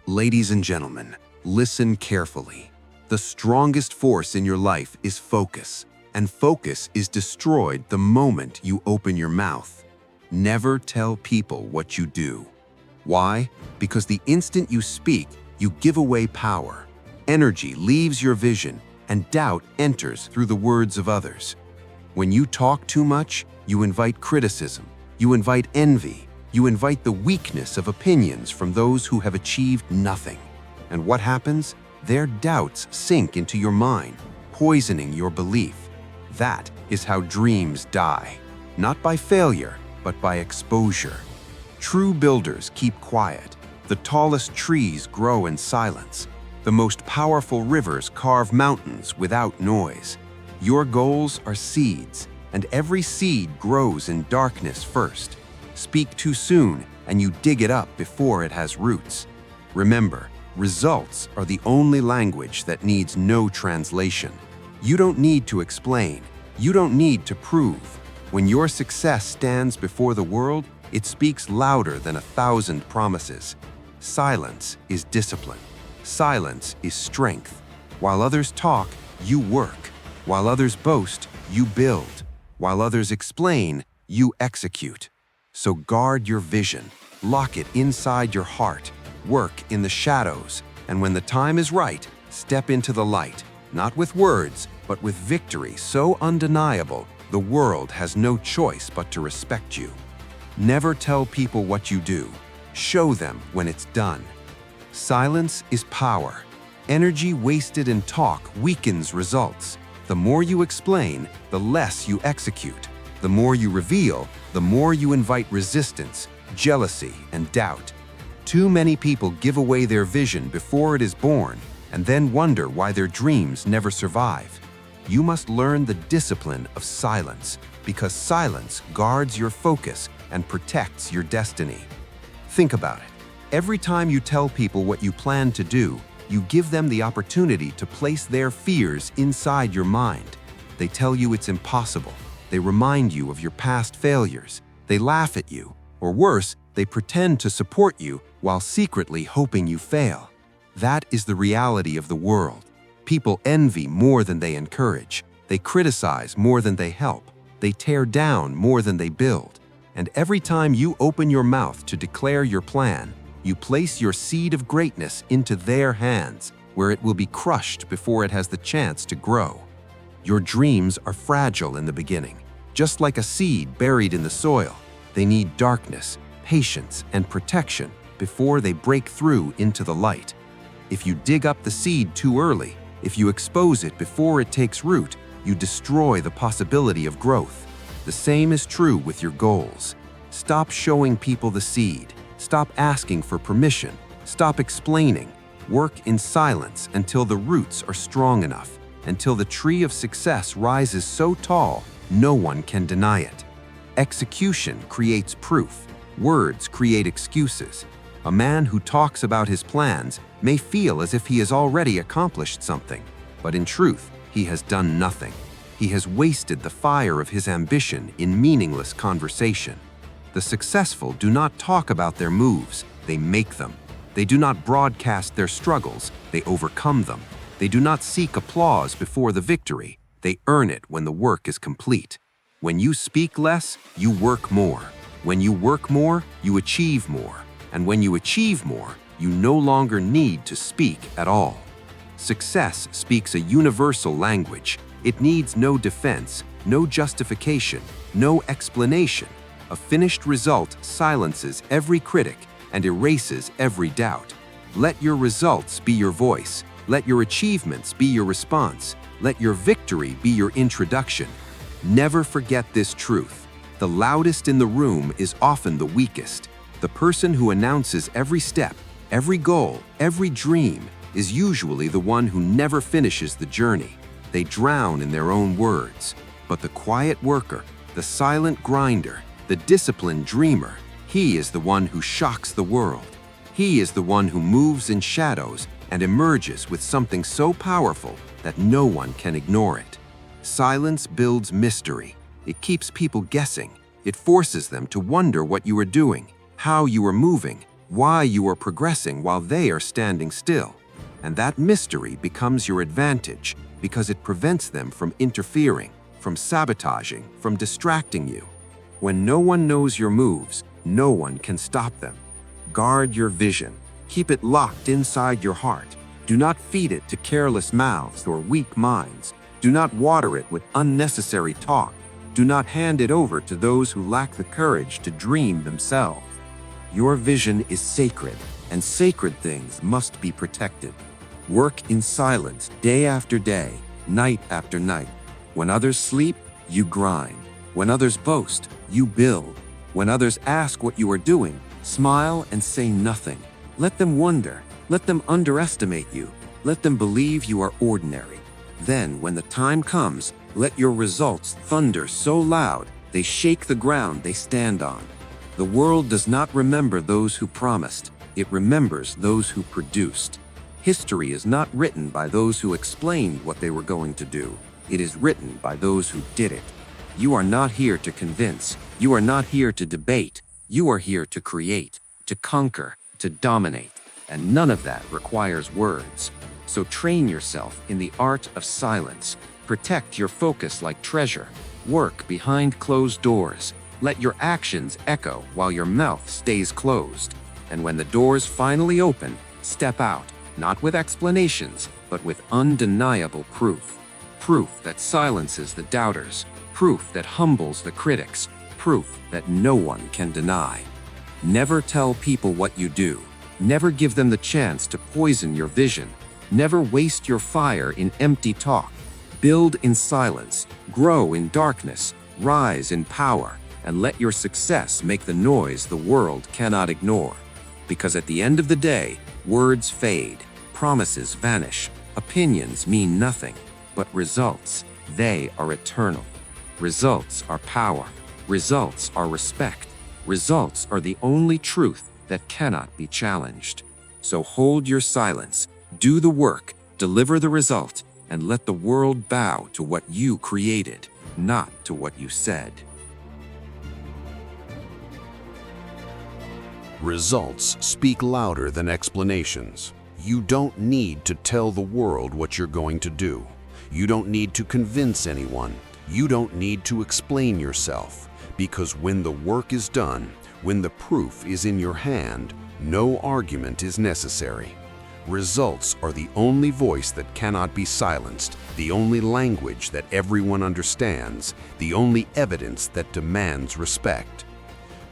Ladies and gentlemen, listen carefully. The strongest force in your life is focus, and focus is destroyed the moment you open your mouth. Never tell people what you do. Why? Because the instant you speak, you give away power. Energy leaves your vision, and doubt enters through the words of others. When you talk too much, you invite criticism, you invite envy, you invite the weakness of opinions from those who have achieved nothing. And what happens? Their doubts sink into your mind, poisoning your belief. That is how dreams die, not by failure, but by exposure. True builders keep quiet. The tallest trees grow in silence. The most powerful rivers carve mountains without noise. Your goals are seeds, and every seed grows in darkness first. Speak too soon, and you dig it up before it has roots. Remember, results are the only language that needs no translation. You don't need to explain. You don't need to prove. When your success stands before the world, it speaks louder than 1,000 promises. Silence is discipline. Silence is strength. While others talk, you work. While others boast, you build. While others explain, you execute. So guard your vision. Lock it inside your heart. Work in the shadows. And when the time is right, step into the light. Not with words, but with victory so undeniable, the world has no choice but to respect you. Never tell people what you do. Show them when it's done. Silence is power. Energy wasted in talk weakens results. The more you explain, the less you execute. The more you reveal, the more you invite resistance, jealousy, and doubt. Too many people give away their vision before it is born and then wonder why their dreams never survive. You must learn the discipline of silence, because silence guards your focus and protects your destiny. Think about it. Every time you tell people what you plan to do, you give them the opportunity to place their fears inside your mind. They tell you it's impossible. They remind you of your past failures. They laugh at you. Or worse, they pretend to support you while secretly hoping you fail. That is the reality of the world. People envy more than they encourage. They criticize more than they help. They tear down more than they build. And every time you open your mouth to declare your plan, you place your seed of greatness into their hands, where it will be crushed before it has the chance to grow. Your dreams are fragile in the beginning. Just like a seed buried in the soil, they need darkness, patience, and protection before they break through into the light. If you dig up the seed too early, if you expose it before it takes root, you destroy the possibility of growth. The same is true with your goals. Stop showing people the seed. Stop asking for permission. Stop explaining. Work in silence until the roots are strong enough, until the tree of success rises so tall, no one can deny it. Execution creates proof. Words create excuses. A man who talks about his plans may feel as if he has already accomplished something, but in truth, he has done nothing. He has wasted the fire of his ambition in meaningless conversation. The successful do not talk about their moves, they make them. They do not broadcast their struggles, they overcome them. They do not seek applause before the victory, they earn it when the work is complete. When you speak less, you work more. When you work more, you achieve more. And when you achieve more, you no longer need to speak at all. Success speaks a universal language. It needs no defense, no justification, no explanation. A finished result silences every critic and erases every doubt. Let your results be your voice. Let your achievements be your response. Let your victory be your introduction. Never forget this truth. The loudest in the room is often the weakest. The person who announces every step, every goal, every dream is usually the one who never finishes the journey. They drown in their own words. But the quiet worker, the silent grinder, the disciplined dreamer, he is the one who shocks the world. He is the one who moves in shadows and emerges with something so powerful that no one can ignore it. Silence builds mystery. It keeps people guessing. It forces them to wonder what you are doing, how you are moving, why you are progressing while they are standing still. And that mystery becomes your advantage because it prevents them from interfering, from sabotaging, from distracting you. When no one knows your moves, no one can stop them. Guard your vision. Keep it locked inside your heart. Do not feed it to careless mouths or weak minds. Do not water it with unnecessary talk. Do not hand it over to those who lack the courage to dream themselves. Your vision is sacred, and sacred things must be protected. Work in silence day after day, night after night. When others sleep, you grind. When others boast, you build. When others ask what you are doing, smile and say nothing. Let them wonder. Let them underestimate you. Let them believe you are ordinary. Then, when the time comes, let your results thunder so loud they shake the ground they stand on. The world does not remember those who promised. It remembers those who produced. History is not written by those who explained what they were going to do. It is written by those who did it. You are not here to convince. You are not here to debate. You are here to create, to conquer, to dominate. And none of that requires words. So train yourself in the art of silence. Protect your focus like treasure. Work behind closed doors. Let your actions echo while your mouth stays closed. And when the doors finally open, step out, not with explanations, but with undeniable proof. Proof that silences the doubters. Proof that humbles the critics. Proof that no one can deny. Never tell people what you do. Never give them the chance to poison your vision. Never waste your fire in empty talk. Build in silence, grow in darkness, rise in power, and let your success make the noise the world cannot ignore. Because at the end of the day, words fade, promises vanish, opinions mean nothing, but results, they are eternal. Results are power. Results are respect. Results are the only truth that cannot be challenged. So hold your silence, do the work, deliver the result, and let the world bow to what you created, not to what you said. Results speak louder than explanations. You don't need to tell the world what you're going to do. You don't need to convince anyone. You don't need to explain yourself. Because when the work is done, when the proof is in your hand, no argument is necessary. Results are the only voice that cannot be silenced, the only language that everyone understands, the only evidence that demands respect.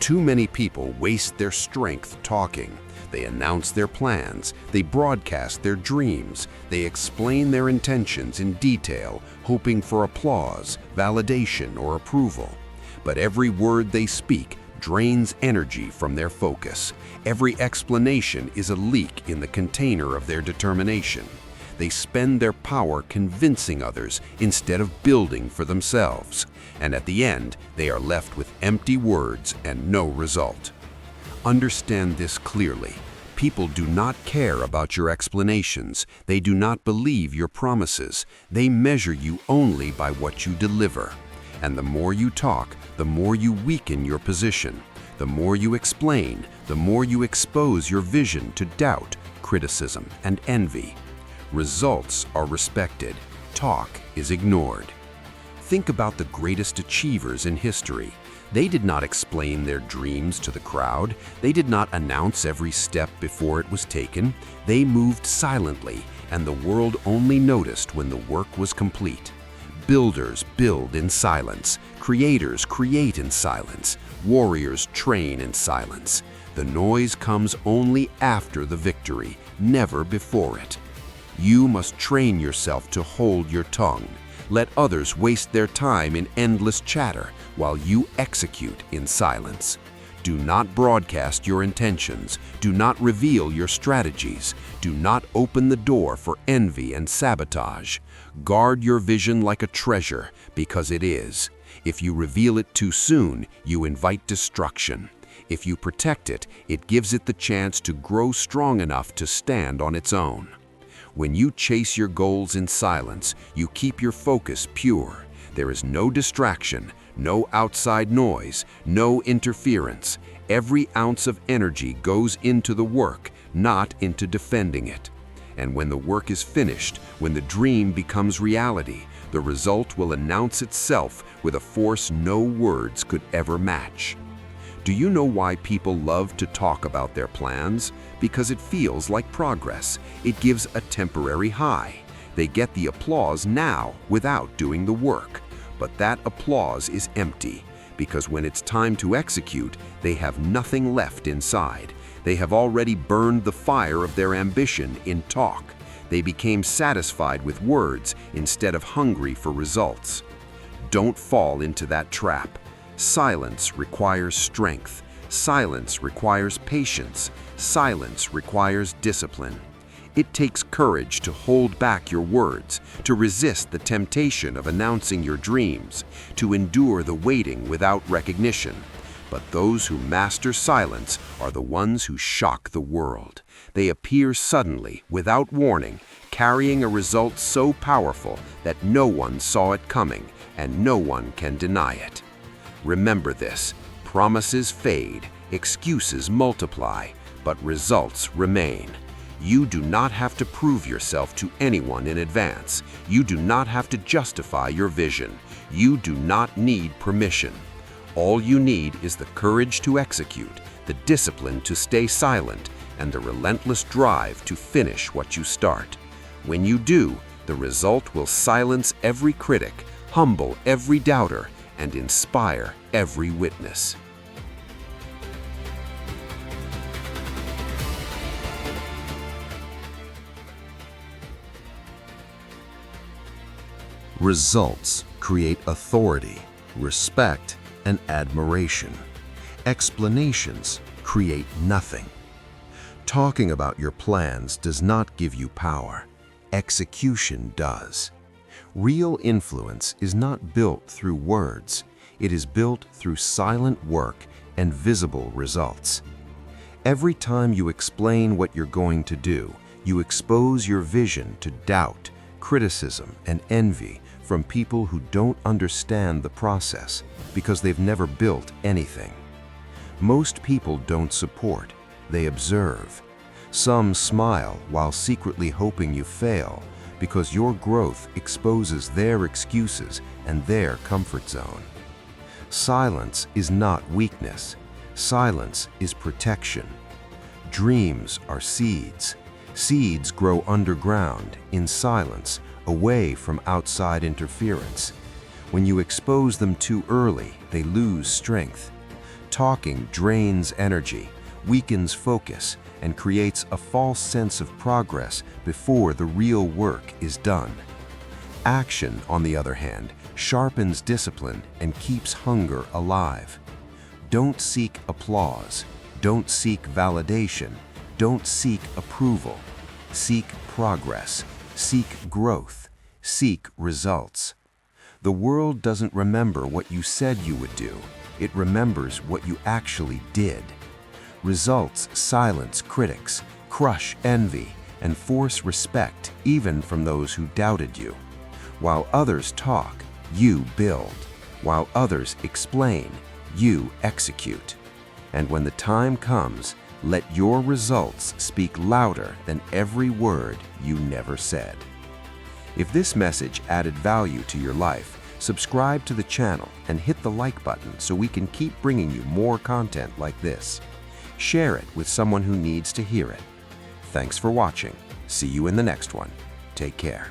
Too many people waste their strength talking. They announce their plans, they broadcast their dreams, they explain their intentions in detail, hoping for applause, validation, or approval. But every word they speak drains energy from their focus. Every explanation is a leak in the container of their determination. They spend their power convincing others instead of building for themselves. And at the end, they are left with empty words and no result. Understand this clearly. People do not care about your explanations. They do not believe your promises. They measure you only by what you deliver. And the more you talk, the more you weaken your position. The more you explain, the more you expose your vision to doubt, criticism, and envy. Results are respected. Talk is ignored. Think about the greatest achievers in history. They did not explain their dreams to the crowd. They did not announce every step before it was taken. They moved silently, and the world only noticed when the work was complete. Builders build in silence. Creators create in silence. Warriors train in silence. The noise comes only after the victory, never before it. You must train yourself to hold your tongue. Let others waste their time in endless chatter while you execute in silence. Do not broadcast your intentions. Do not reveal your strategies. Do not open the door for envy and sabotage. Guard your vision like a treasure, because it is. If you reveal it too soon, you invite destruction. If you protect it, it gives it the chance to grow strong enough to stand on its own. When you chase your goals in silence, you keep your focus pure. There is no distraction, no outside noise, no interference. Every ounce of energy goes into the work, not into defending it. And when the work is finished, when the dream becomes reality, the result will announce itself with a force no words could ever match. Do you know why people love to talk about their plans? Because it feels like progress. It gives a temporary high. They get the applause now without doing the work. But that applause is empty, because when it's time to execute, they have nothing left inside. They have already burned the fire of their ambition in talk. They became satisfied with words instead of hungry for results. Don't fall into that trap. Silence requires strength. Silence requires patience. Silence requires discipline. It takes courage to hold back your words, to resist the temptation of announcing your dreams, to endure the waiting without recognition. But those who master silence are the ones who shock the world. They appear suddenly, without warning, carrying a result so powerful that no one saw it coming and no one can deny it. Remember this: promises fade, excuses multiply, but results remain. You do not have to prove yourself to anyone in advance. You do not have to justify your vision. You do not need permission. All you need is the courage to execute, the discipline to stay silent, and the relentless drive to finish what you start. When you do, the result will silence every critic, humble every doubter, and inspire every witness. Results create authority, respect, and admiration. Explanations create nothing. Talking about your plans does not give you power. Execution does. Real influence is not built through words. It is built through silent work and visible results. Every time you explain what you're going to do, you expose your vision to doubt, criticism, and envy from people who don't understand the process because they've never built anything. Most people don't support, they observe. Some smile while secretly hoping you fail because your growth exposes their excuses and their comfort zone. Silence is not weakness. Silence is protection. Dreams are seeds. Seeds grow underground, in silence, away from outside interference. When you expose them too early, they lose strength. Talking drains energy, weakens focus, and creates a false sense of progress before the real work is done. Action, on the other hand, sharpens discipline and keeps hunger alive. Don't seek applause. Don't seek validation. Don't seek approval. Seek progress. Seek growth. Seek results. The world doesn't remember what you said you would do. It remembers what you actually did. Results silence critics, crush envy, and force respect even from those who doubted you. While others talk, you build. While others explain, you execute. And when the time comes, let your results speak louder than every word you never said. If this message added value to your life, subscribe to the channel and hit the like button so we can keep bringing you more content like this. Share it with someone who needs to hear it. Thanks for watching. See you in the next one. Take care.